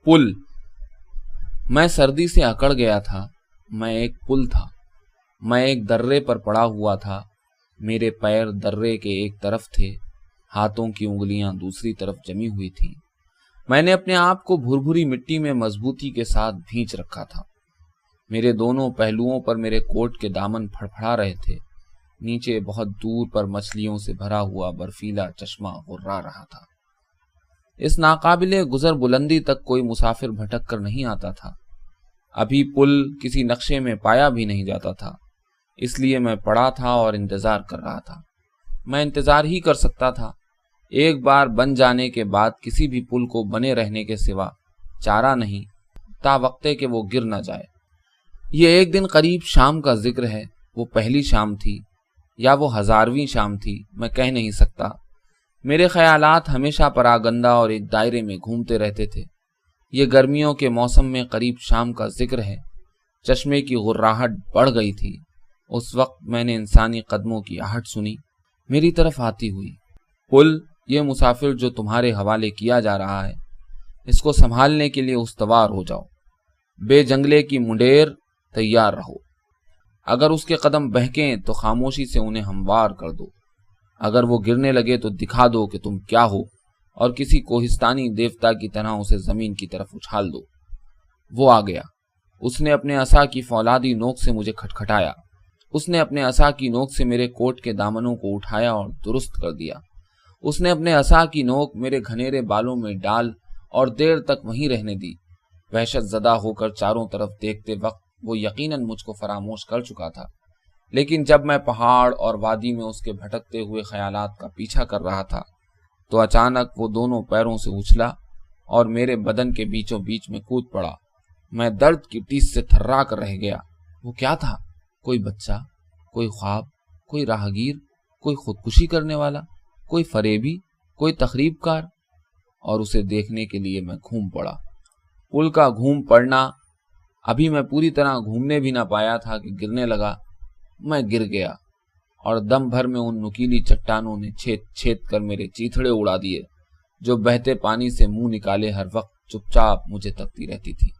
पुल। मैं सर्दी से अकड़ गया था। मैं एक पुल था। मैं एक दर्रे पर पड़ा हुआ था। मेरे पैर दर्रे के एक तरफ थे, हाथों की उंगलियां दूसरी तरफ जमी हुई थीं। मैंने अपने आप को भुरभुरी मिट्टी में मजबूती के साथ भींच रखा था। मेरे दोनों पहलुओं पर मेरे कोट के दामन फड़फड़ा रहे थे। नीचे बहुत दूर पर मछलियों से भरा हुआ बर्फीला चश्मा गुर्रा रहा था। इस नाकाबिले गुजर बुलंदी तक कोई मुसाफिर भटक कर नहीं आता था। अभी पुल किसी नक्शे में पाया भी नहीं जाता था, इसलिए मैं पड़ा था और इंतजार कर रहा था। मैं इंतजार ही कर सकता था। एक बार बन जाने के बाद किसी भी पुल को बने रहने के सिवा चारा नहीं, तावक्ते के वो गिर न जाए। ये एक दिन करीब शाम का जिक्र है। वो पहली शाम थी या वो 1000वीं शाम थी, मैं कह नहीं सकता। मेरे ख्यालात हमेशा परागंदा और एक दायरे में घूमते रहते थे। ये गर्मियों के मौसम में करीब शाम का जिक्र है। चश्मे की गुर्राहट बढ़ गई थी। उस वक्त मैंने इंसानी कदमों की आहट सुनी, मेरी तरफ आती हुई। पुल, ये मुसाफिर जो तुम्हारे हवाले किया जा रहा है, इसको संभालने के लिए उस्तवार हो जाओ। बेजंगले की मुंडेर तैयार रहो। अगर उसके कदम बहकें तो खामोशी से उन्हें हमवार कर दो। अगर वो गिरने लगे तो दिखा दो कि तुम क्या हो और किसी कोहिस्तानी देवता की तरह उसे जमीन की तरफ उछाल दो। वो आ गया। उसने अपने असा की फौलादी नोक से मुझे खटखटाया। उसने अपने असा की नोक से मेरे कोट के दामनों को उठाया और दुरुस्त कर दिया। उसने अपने असा की नोक मेरे घनेरे बालों में डाल और देर तक वहीं रहने दी। वहशत ज़दा होकर चारों तरफ देखते वक्त वो यकीनन मुझको फरामोश कर चुका था, लेकिन जब मैं पहाड़ और वादी में उसके भटकते हुए ख्यालात का पीछा कर रहा था तो अचानक वो दोनों पैरों से उछला और मेरे बदन के बीचों बीच में कूद पड़ा। मैं दर्द की टीस से थर्रा कर रह गया। वो क्या था? कोई बच्चा, कोई ख्वाब, कोई राहगीर, कोई खुदकुशी करने वाला, कोई फरेबी, कोई तखरीबकार? और उसे देखने के लिए मैं घूम पड़ा। पुल का घूम पड़ना, अभी मैं पूरी तरह घूमने भी ना पाया था कि गिरने लगा। मैं गिर गया और दम भर में उन नुकीली चट्टानों ने छेद छेद कर मेरे चीथड़े उड़ा दिए, जो बहते पानी से मुंह निकाले हर वक्त चुपचाप मुझे तकती रहती थी।